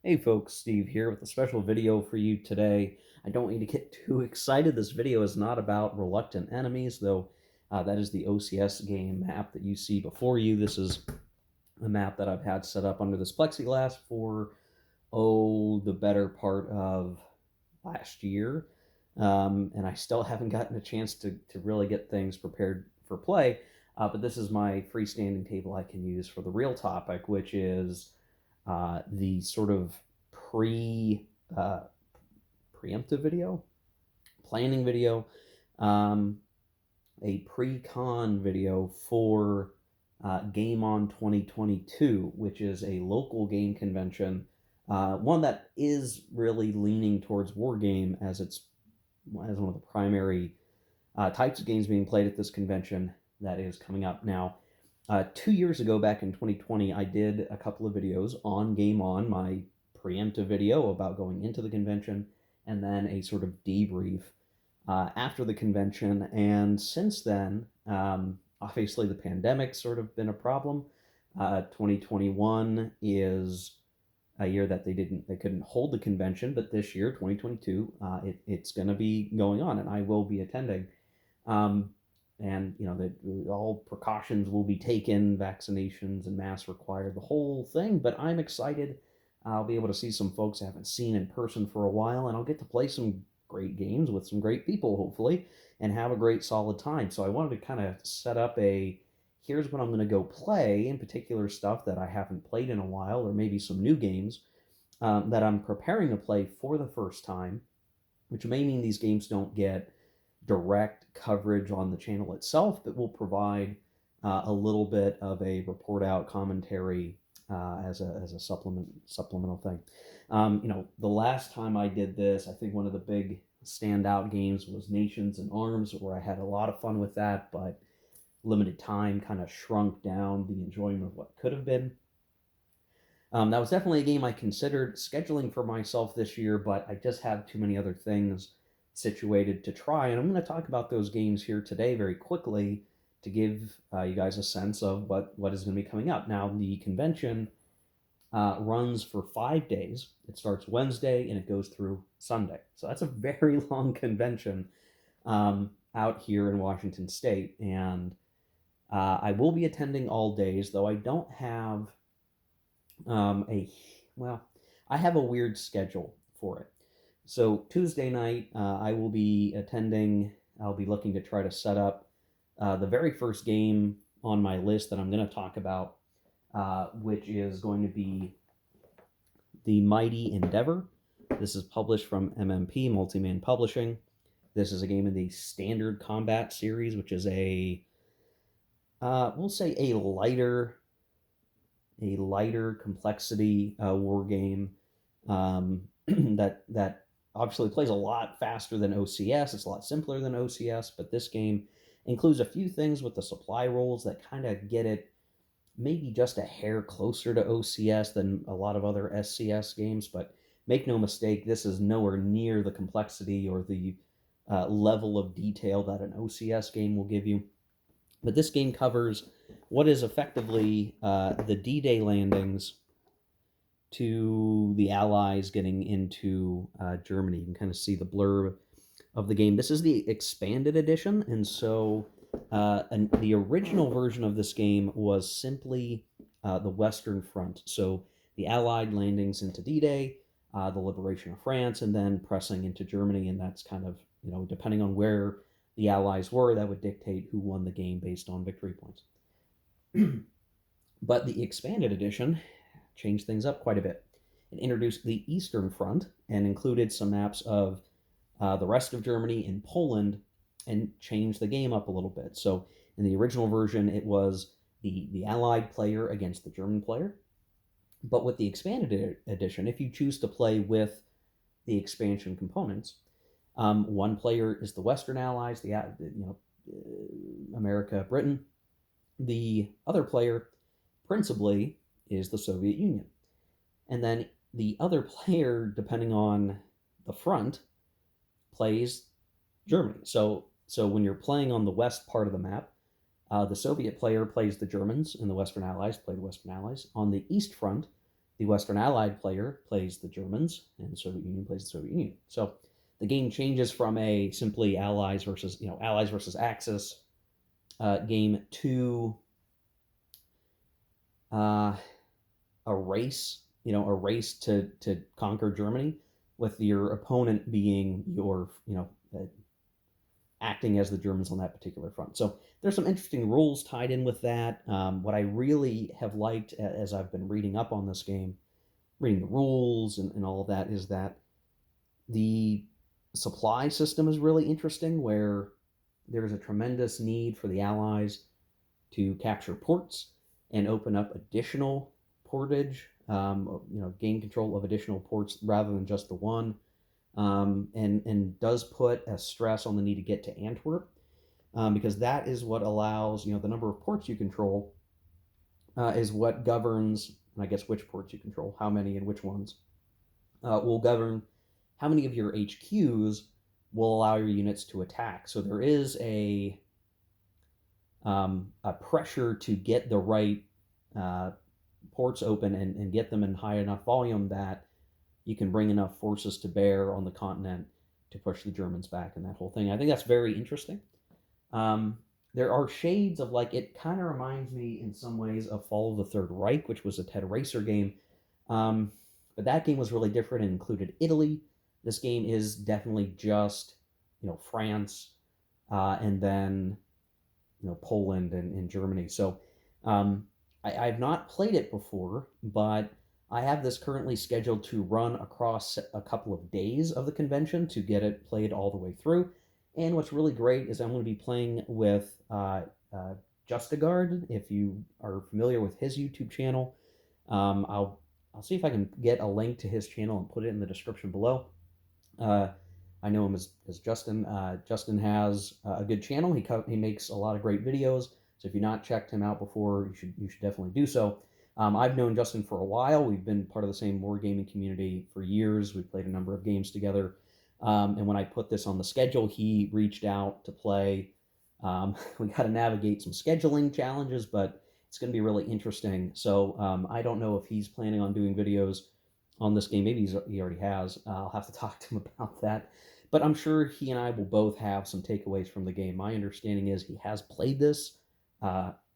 Hey folks, Steve here with a special video for you today. I don't need to get too excited. This video is not about reluctant enemies, though that is the OCS game map that you see before you. This is a map that I've had set up under this plexiglass for, the better part of last year. And I still haven't gotten a chance to really get things prepared for play. But this is my freestanding table I can use for the real topic, which is the sort of pre uh, preemptive video, planning video, um, a pre-con video for GameON 2022, which is a local game convention, one that is really leaning towards Wargame as one of the primary types of games being played at this convention that is coming up now. 2 years ago, back in 2020, I did a couple of videos on GameON, my preemptive video about going into the convention, and then a sort of debrief after the convention. And since then, obviously the pandemic's sort of been a problem. 2021 is a year that they couldn't hold the convention, but this year, 2022, it's going to be going on, and I will be attending. Um, and that all precautions will be taken, vaccinations and masks required, the whole thing. But I'm excited. I'll be able to see some folks I haven't seen in person for a while, and I'll get to play some great games with some great people, hopefully, and have a great solid time. So I wanted to kind of set up a here's what I'm going to go play, in particular stuff that I haven't played in a while, or maybe some new games that I'm preparing to play for the first time, which may mean these games don't get direct coverage on the channel itself, but will provide a little bit of a report out commentary as a supplemental thing. The last time I did this, I think one of the big standout games was Nations in Arms, where I had a lot of fun with that, but limited time kind of shrunk down the enjoyment of what could have been. That was definitely a game I considered scheduling for myself this year, but I just had too many other things situated to try. And I'm going to talk about those games here today very quickly to give you guys a sense of what is going to be coming up. Now, the convention runs for 5 days. It starts Wednesday and it goes through Sunday. So that's a very long convention out here in Washington State. And I will be attending all days, though I don't have a well, I have a weird schedule for it. So Tuesday night, I will be attending. I'll be looking to try to set up the very first game on my list that I'm going to talk about, which is going to be the Mighty Endeavor. This is published from MMP Multiman Publishing. This is a game in the Standard Combat series, which is we'll say a lighter complexity war game that obviously plays a lot faster than OCS. It's a lot simpler than OCS, but this game includes a few things with the supply rolls that kind of get it maybe just a hair closer to OCS than a lot of other SCS games. But make no mistake, this is nowhere near the complexity or the level of detail that an OCS game will give you. But this game covers what is effectively the D-Day landings to the Allies getting into Germany. You can kind of see the blurb of the game. This is the expanded edition, and so the original version of this game was simply the Western Front. So the Allied landings into D-Day, the liberation of France, and then pressing into Germany, and that's kind of, depending on where the Allies were, that would dictate who won the game based on victory points. But the expanded edition changed things up quite a bit. It introduced the Eastern Front and included some maps of the rest of Germany and Poland, and changed the game up a little bit. So in the original version, it was the Allied player against the German player. But with the expanded edition, if you choose to play with the expansion components, one player is the Western Allies, America, Britain. The other player, principally, is the Soviet Union. And then the other player, depending on the front, plays Germany. So when you're playing on the west part of the map, the Soviet player plays the Germans, and the Western Allies play the Western Allies. On the East Front, the Western Allied player plays the Germans, and the Soviet Union plays the Soviet Union. So the game changes from a simply allies versus Axis game to uh, a race to conquer Germany, with your opponent being acting as the Germans on that particular front. So there's some interesting rules tied in with that. What I really have liked as I've been reading up on this game, reading the rules and all of that, is that the supply system is really interesting, where there's a tremendous need for the Allies to capture ports and open up additional portage, gain control of additional ports rather than just the one, and does put a stress on the need to get to Antwerp, because that is what allows, the number of ports you control is what governs, and I guess which ports you control, how many and which ones, will govern how many of your HQs will allow your units to attack. So there is a pressure to get the right ports open and get them in high enough volume that you can bring enough forces to bear on the continent to push the Germans back and that whole thing. I think that's very interesting. There are shades of, it kind of reminds me in some ways of Fall of the Third Reich, which was a Ted Racer game. But that game was really different and included Italy. This game is definitely just, France, and then, Poland and Germany. So I've not played it before, but I have this currently scheduled to run across a couple of days of the convention to get it played all the way through. And what's really great is I'm going to be playing with Justegarde. If you are familiar with his YouTube channel, I'll see if I can get a link to his channel and put it in the description below. I know him as Justin. Justin has a good channel. He makes a lot of great videos. So if you've not checked him out before, you should definitely do so. I've known Justin for a while. We've been part of the same wargaming community for years. We've played a number of games together. And when I put this on the schedule, he reached out to play. We got to navigate some scheduling challenges, but it's going to be really interesting. So I don't know if he's planning on doing videos on this game. Maybe he already has. I'll have to talk to him about that. But I'm sure he and I will both have some takeaways from the game. My understanding is he has played this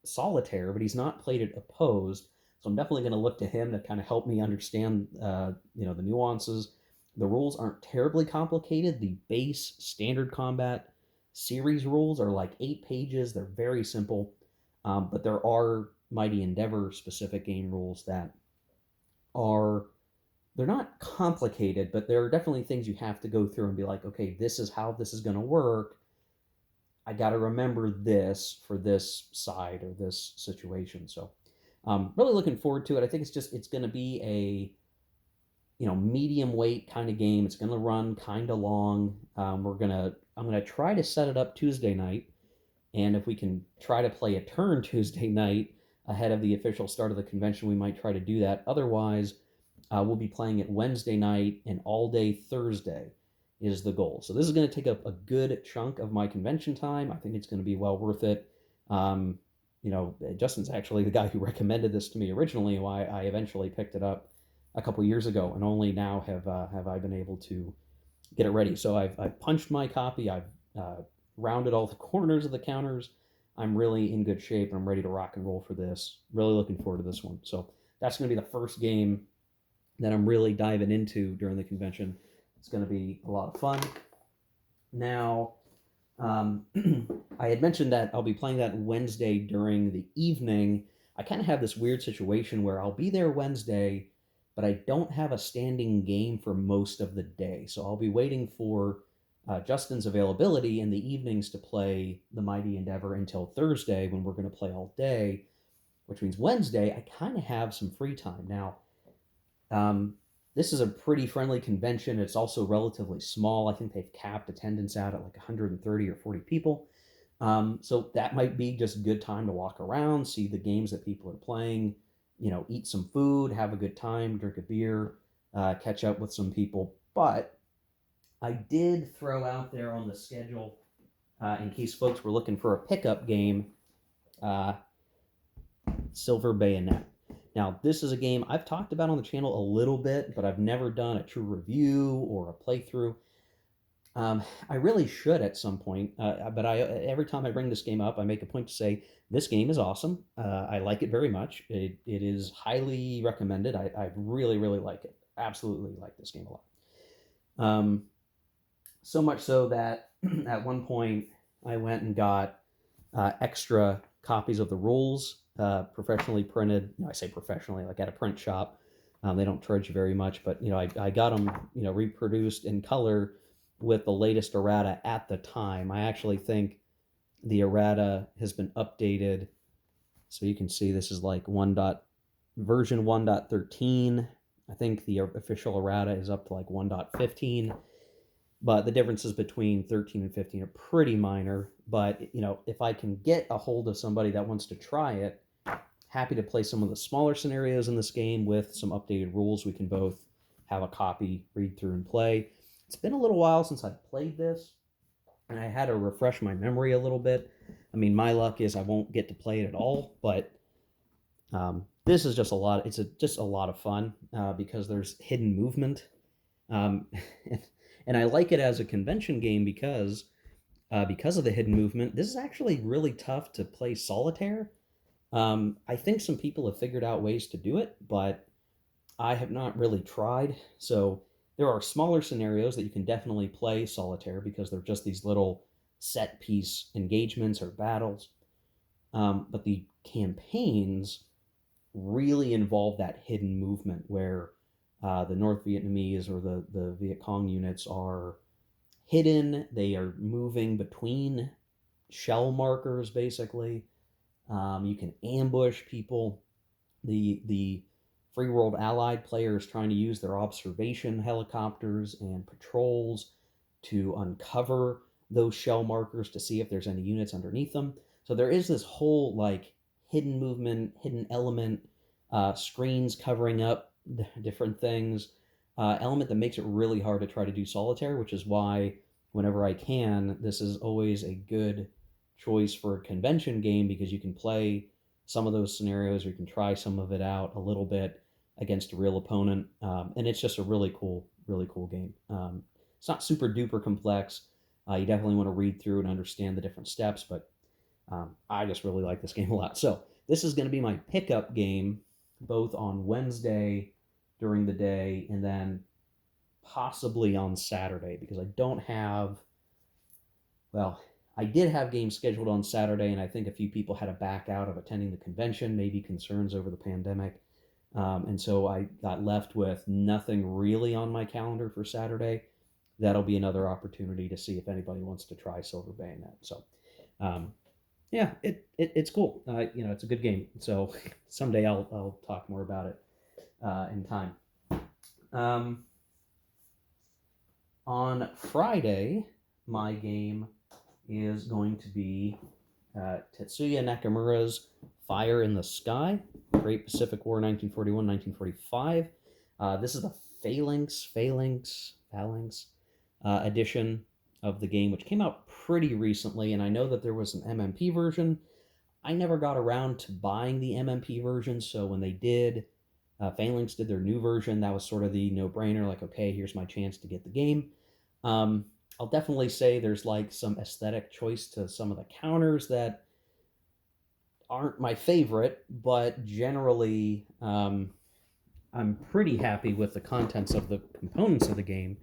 solitaire, but he's not played it opposed. So I'm definitely going to look to him to kind of help me understand, the nuances. The rules aren't terribly complicated. The base standard combat series rules are like 8 pages. They're very simple, but there are Mighty Endeavor specific game rules that they're not complicated, but there are definitely things you have to go through and be like, okay, this is how this is going to work. I got to remember this for this side or this situation. So really looking forward to it. I think it's going to be a medium weight kind of game. It's going to run kind of long. I'm going to try to set it up Tuesday night, and if we can try to play a turn Tuesday night ahead of the official start of the convention, we might try to do that. Otherwise, we'll be playing it Wednesday night, and all day Thursday is the goal. So this is going to take up a good chunk of my convention time. I think it's going to be well worth it. Justin's actually the guy who recommended this to me originally, why I eventually picked it up a couple years ago, and only now have I been able to get it ready. So I've punched my copy. I've rounded all the corners of the counters. I'm really in good shape, and I'm ready to rock and roll for this. Really looking forward to this one. So that's going to be the first game that I'm really diving into during the convention. It's going to be a lot of fun. Now, I had mentioned that I'll be playing that Wednesday during the evening. I kind of have this weird situation where I'll be there Wednesday, but I don't have a standing game for most of the day. So I'll be waiting for Justin's availability in the evenings to play the Mighty Endeavor until Thursday, when we're going to play all day, which means Wednesday I kind of have some free time. Now, this is a pretty friendly convention. It's also relatively small. I think they've capped attendance out at like 130 or 40 people. So that might be just a good time to walk around, see the games that people are playing, eat some food, have a good time, drink a beer, catch up with some people. But I did throw out there on the schedule, in case folks were looking for a pickup game, Silver Bayonet. Now, this is a game I've talked about on the channel a little bit, but I've never done a true review or a playthrough. I really should at some point, but every time I bring this game up, I make a point to say this game is awesome. I like it very much. It is highly recommended. I really, really like it. Absolutely like this game a lot. So much so that at one point I went and got extra copies of the rules, professionally printed. I say professionally, like at a print shop. They don't charge you very much, but I got them reproduced in color with the latest errata at the time. I actually think the errata has been updated, so you can see this is like version 1.13. I think the official errata is up to like 1.15, but the differences between 13 and 15 are pretty minor. But if I can get a hold of somebody that wants to try it, happy to play some of the smaller scenarios in this game with some updated rules. We can both have a copy, read through, and play. It's been a little while since I've played this, and I had to refresh my memory a little bit. I mean, my luck is I won't get to play it at all, but this is just a lot. It's just a lot of fun because there's hidden movement, and I like it as a convention game because of the hidden movement. This is actually really tough to play solitaire. I think some people have figured out ways to do it, but I have not really tried. So there are smaller scenarios that you can definitely play solitaire because they're just these little set piece engagements or battles. But the campaigns really involve that hidden movement where the North Vietnamese or the Viet Cong units are hidden. They are moving between shell markers, basically. You can ambush people. The Free World Allied players trying to use their observation helicopters and patrols to uncover those shell markers to see if there's any units underneath them. So there is this whole like hidden movement, hidden element, screens covering up different things, element that makes it really hard to try to do solitaire, which is why whenever I can, this is always a good choice for a convention game because you can play some of those scenarios or you can try some of it out a little bit against a real opponent, and it's just a really cool game. It's not super duper complex. You definitely want to read through and understand the different steps, but I just really like this game a lot. So this is going to be my pickup game both on Wednesday during the day and then possibly on Saturday because I don't have, well, I did have games scheduled on Saturday, and I think a few people had to back out of attending the convention, maybe concerns over the pandemic. And so I got left with nothing really on my calendar for Saturday. That'll be another opportunity to see if anybody wants to try Silver Bayonet. So, yeah, it's cool. It's a good game. So someday I'll talk more about it in time. On Friday, my game is going to be Tetsuya Nakamura's Fire in the Sky, Great Pacific War 1941-1945. This is the Phalanx edition of the game, which came out pretty recently, and I know that there was an MMP version. I never got around to buying the MMP version, so when they did, Phalanx did their new version, that was sort of the no-brainer, like, okay, here's my chance to get the game. I'll definitely say there's like some aesthetic choice to some of the counters that aren't my favorite, but generally I'm pretty happy with the contents of the components of the game.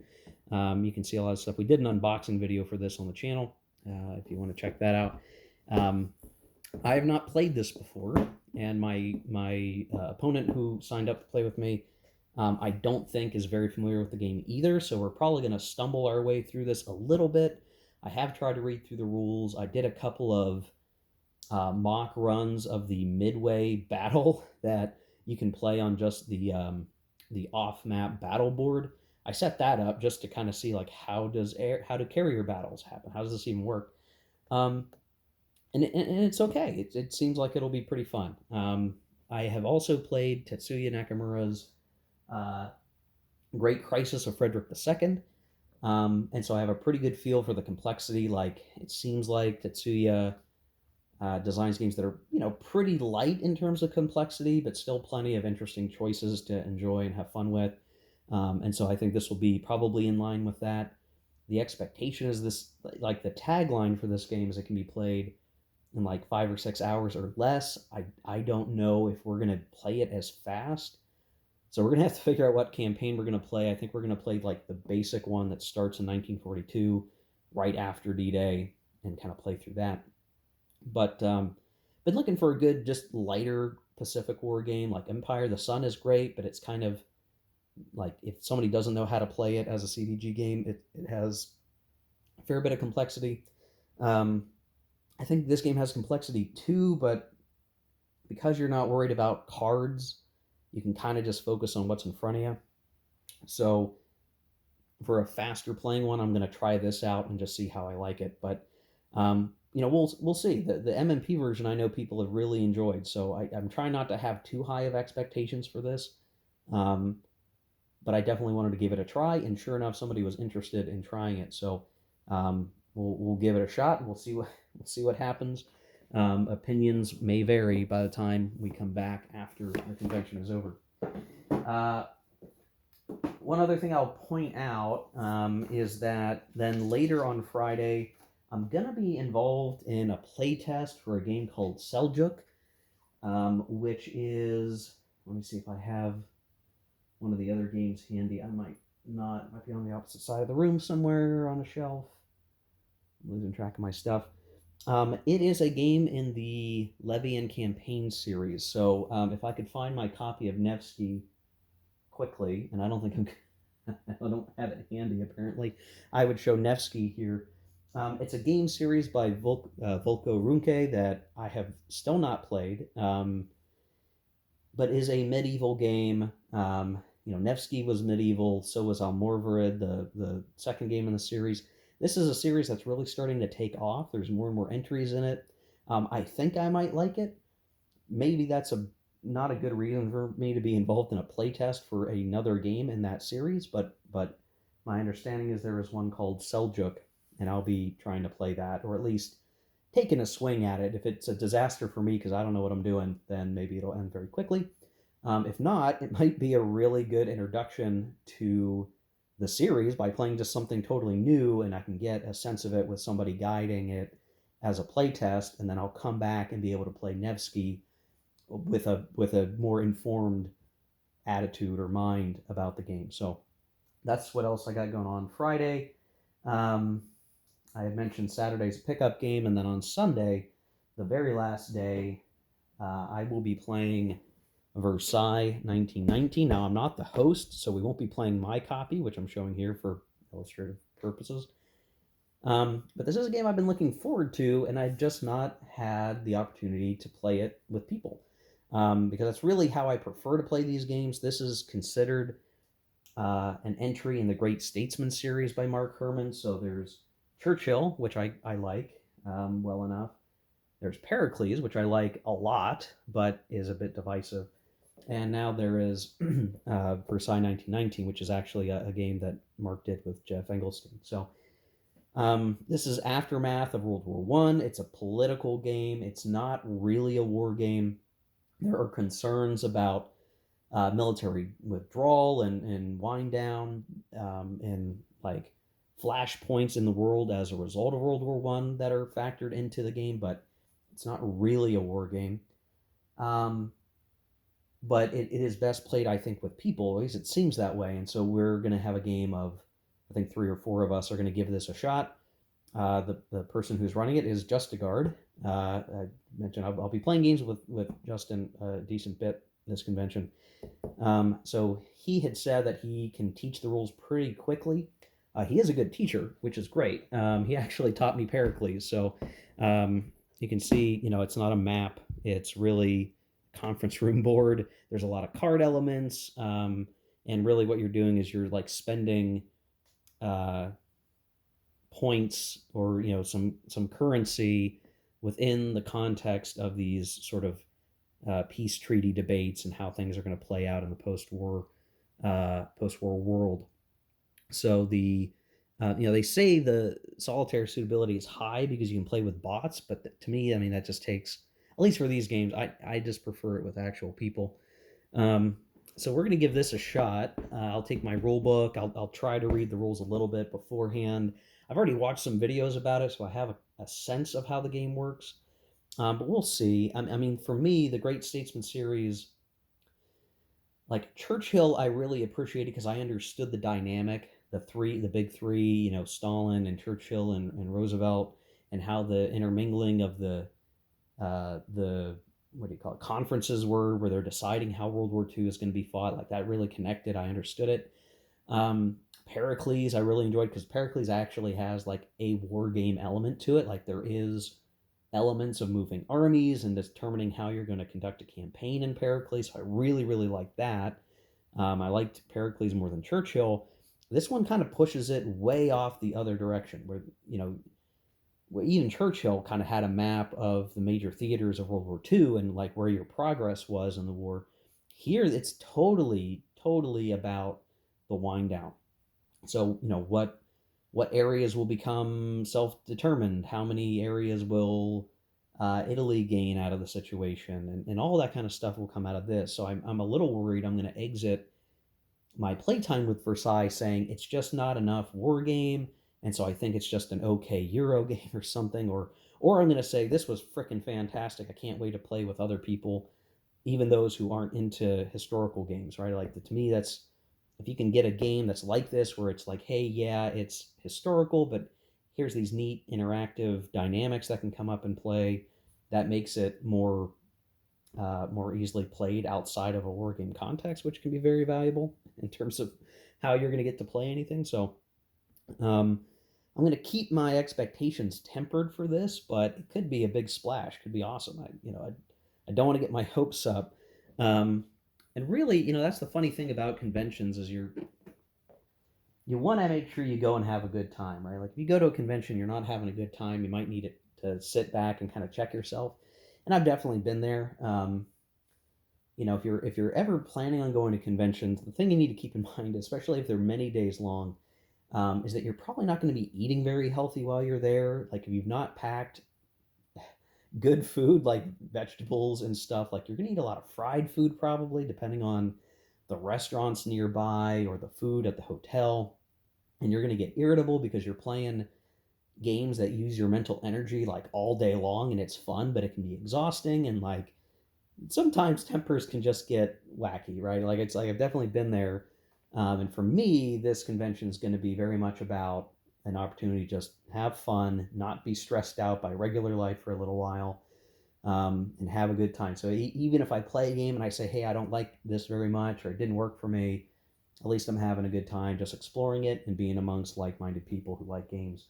You can see a lot of stuff. We did an unboxing video for this on the channel if you want to check that out. I have not played this before, and my opponent who signed up to play with me I don't think is very familiar with the game either, so we're probably going to stumble our way through this a little bit. I have tried to read through the rules. I did a couple of mock runs of the midway battle that you can play on just the off-map battle board. I set that up just to kind of see like how do carrier battles happen? How does this even work? And it's okay. It seems like it'll be pretty fun. I have also played Tetsuya Nakamura's Great Crisis of Frederick II. And so I have a pretty good feel for the complexity. Like, it seems like Tetsuya designs games that are, pretty light in terms of complexity, but still plenty of interesting choices to enjoy and have fun with. And so I think this will be probably in line with that. The expectation is this, like the tagline for this game is it can be played in like 5 or 6 hours or less. I don't know if we're gonna play it as fast. So we're gonna have to figure out what campaign we're gonna play. I think we're gonna play like the basic one that starts in 1942, right after D-Day, and kind of play through that. But been looking for a good, just lighter Pacific War game. Like Empire the Sun is great, but it's kind of like, if somebody doesn't know how to play it as a CDG game, it has a fair bit of complexity. Um, I think this game has complexity too, but because you're not worried about cards, you can kind of just focus on what's in front of you. So for a faster playing one, I'm going to try this out and just see how I like it. But we'll see. The MMP version I know people have really enjoyed, so I'm trying not to have too high of expectations for this. Um, but I definitely wanted to give it a try, and sure enough, somebody was interested in trying it. So we'll give it a shot. We'll see what happens. Opinions may vary by the time we come back after the convention is over. One other thing I'll point out is that then later on Friday, I'm going to be involved in a play test for a game called Seljuk, which is, let me see if I have one of the other games handy. I might not, might be on the opposite side of the room somewhere on a shelf. I'm losing track of my stuff. It is a game in the Levian campaign series. So if I could find my copy of Nevsky quickly, and I don't think I don't have it handy apparently, I would show Nevsky here. It's a game series by Volko Runke that I have still not played, but is a medieval game. Nevsky was medieval, so was Almorvarid, the second game in the series. This is a series that's really starting to take off. There's more and more entries in it. I think I might like it. Maybe that's not a good reason for me to be involved in a playtest for another game in that series, but my understanding is there is one called Seljuk, and I'll be trying to play that, or at least taking a swing at it. If it's a disaster for me because I don't know what I'm doing, then maybe it'll end very quickly. If not, it might be a really good introduction to the series by playing just something totally new, and I can get a sense of it with somebody guiding it as a playtest, and then I'll come back and be able to play Nevsky with a more informed attitude or mind about the game. So that's what else I got going on Friday. I had mentioned Saturday's pickup game, and then on Sunday, the very last day, I will be playing Versailles 1919. Now, I'm not the host, so we won't be playing my copy, which I'm showing here for illustrative purposes. But this is a game I've been looking forward to, and I've just not had the opportunity to play it with people. Because that's really how I prefer to play these games. This is considered an entry in the Great Statesman series by Mark Herman. So there's Churchill, which I like well enough. There's Pericles, which I like a lot, but is a bit divisive. And now there is Versailles 1919, which is actually a game that Mark did with Jeff Engelstein. So this is aftermath of World War One. It's a political game. It's not really a war game. There are concerns about military withdrawal and wind down, and like flashpoints in the world as a result of World War One that are factored into the game, but it's not really a war game. But it is best played, I think, with people. At least it seems that way. And so we're going to have a game of, I think 3 or 4 of us are going to give this a shot. The person who's running it is Justegarde. I mentioned I'll be playing games with Justin a decent bit this convention. So he had said that he can teach the rules pretty quickly. He is a good teacher, which is great. He actually taught me Pericles. So you can see, it's not a map. It's really conference room board. There's a lot of card elements. And really what you're doing is you're like spending points or some currency within the context of these sort of peace treaty debates and how things are going to play out in the post-war world. So the They say the solitaire suitability is high because you can play with bots, but to me, I mean, that just takes, at least for these games, I just prefer it with actual people. Um, so we're going to give this a shot. I'll take my rule book. I'll try to read the rules a little bit beforehand. I've already watched some videos about it, so I have a sense of how the game works. But we'll see. I mean, for me, the Great Statesman series, like Churchill, I really appreciated because I understood the dynamic, the big three, Stalin and Churchill and Roosevelt, and how the intermingling of the what do you call it, conferences were, where they're deciding how World War II is going to be fought. Like that really connected. I understood it. Pericles, I really enjoyed because Pericles actually has like a war game element to it. Like there is elements of moving armies and determining how you're going to conduct a campaign in Pericles. So I really, really like that. I liked Pericles more than Churchill. This one kind of pushes it way off the other direction, where even Churchill kind of had a map of the major theaters of World War II and like where your progress was in the war. Here, it's totally, totally about the wind down. So, what areas will become self-determined? How many areas will Italy gain out of the situation? And all that kind of stuff will come out of this. So I'm a little worried I'm going to exit my playtime with Versailles saying it's just not enough war game, and so I think it's just an okay Euro game or something, or I'm going to say this was freaking fantastic. I can't wait to play with other people, even those who aren't into historical games, right? Like to me, that's if you can get a game that's like this, where it's like, hey, yeah, it's historical, but here's these neat interactive dynamics that can come up and play, that makes it more easily played outside of a war game context, which can be very valuable in terms of how you're going to get to play anything. So um, I'm going to keep my expectations tempered for this, but it could be a big splash. Could be awesome. I don't want to get my hopes up. Um, and really, that's the funny thing about conventions is you want to make sure you go and have a good time, right? Like if you go to a convention, you're not having a good time, you might need it to sit back and kind of check yourself. And I've definitely been there. If you're ever planning on going to conventions, the thing you need to keep in mind, especially if they're many days long, is that you're probably not going to be eating very healthy while you're there. Like if you've not packed good food like vegetables and stuff, like you're going to eat a lot of fried food probably, depending on the restaurants nearby or the food at the hotel. And you're going to get irritable because you're playing games that use your mental energy like all day long, and it's fun, but it can be exhausting, and like sometimes tempers can just get wacky, right? Like it's like I've definitely been there. And for me, this convention is going to be very much about an opportunity to just have fun, not be stressed out by regular life for a little while, and have a good time. So even if I play a game and I say, hey, I don't like this very much, or it didn't work for me, at least I'm having a good time just exploring it and being amongst like-minded people who like games.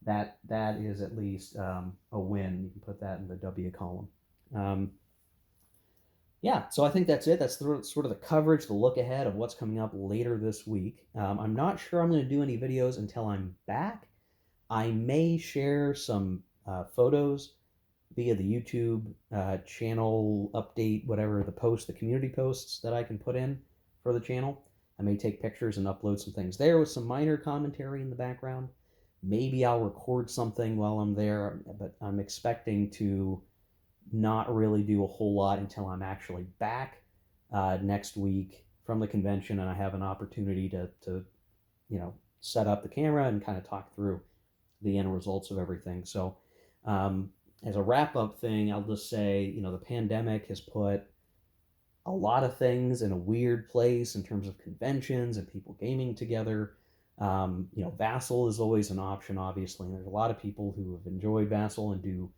That is at least a win. You can put that in the W column. Um, yeah, so I think that's it. That's sort of the coverage, the look ahead of what's coming up later this week. I'm not sure I'm going to do any videos until I'm back. I may share some photos via the YouTube channel update, whatever the community posts that I can put in for the channel. I may take pictures and upload some things there with some minor commentary in the background. Maybe I'll record something while I'm there, but I'm expecting to not really do a whole lot until I'm actually back next week from the convention and I have an opportunity to set up the camera and kind of talk through the end results of everything. So as a wrap up thing, I'll just say, the pandemic has put a lot of things in a weird place in terms of conventions and people gaming together. Vassal is always an option, obviously. And there's a lot of people who have enjoyed Vassal and do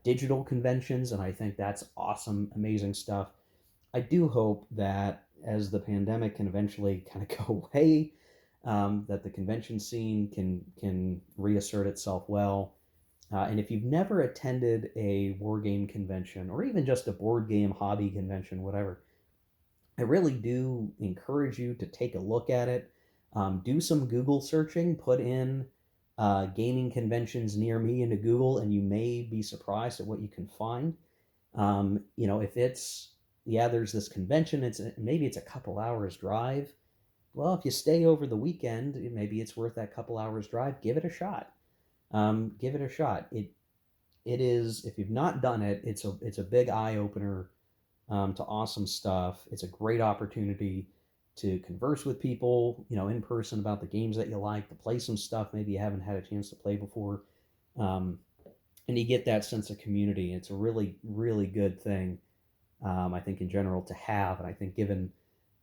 digital conventions, and I think that's awesome, amazing stuff. I do hope that as the pandemic can eventually kind of go away, that the convention scene can reassert itself well. And if you've never attended a war game convention or even just a board game hobby convention, whatever, I really do encourage you to take a look at it. Do some Google searching, put in gaming conventions near me into Google, and you may be surprised at what you can find. If it's, yeah, there's this convention, maybe it's a couple hours drive. well, if you stay over the weekend, maybe it's worth that couple hours drive. Give it a shot. Give it a shot. It is, if you've not done it, it's a big eye opener to awesome stuff. It's a great opportunity to converse with people, in person about the games that you like, to play some stuff maybe you haven't had a chance to play before. Um, and you get that sense of community. It's a really, really good thing, I think, in general to have. And I think given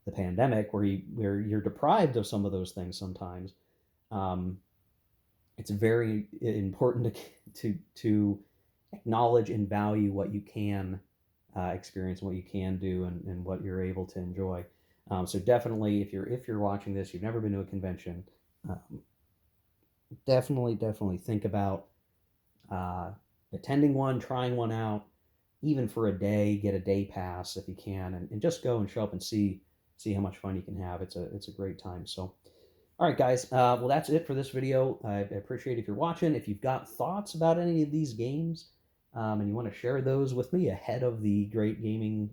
the pandemic, where you're deprived of some of those things sometimes, um, it's very important to acknowledge and value what you can experience, what you can do, and what you're able to enjoy. So definitely, if you're watching this, you've never been to a convention, um, definitely think about uh, attending one, trying one out, even for a day. Get a day pass if you can, and just go and show up and see how much fun you can have. It's a great time. So all right, guys. Well, that's it for this video. I appreciate if you're watching. If you've got thoughts about any of these games, and you want to share those with me ahead of the great gaming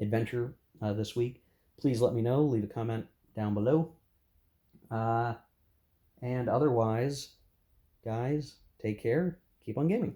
adventure this week, please let me know. Leave a comment down below. Uh, and otherwise, guys, take care. Keep on gaming.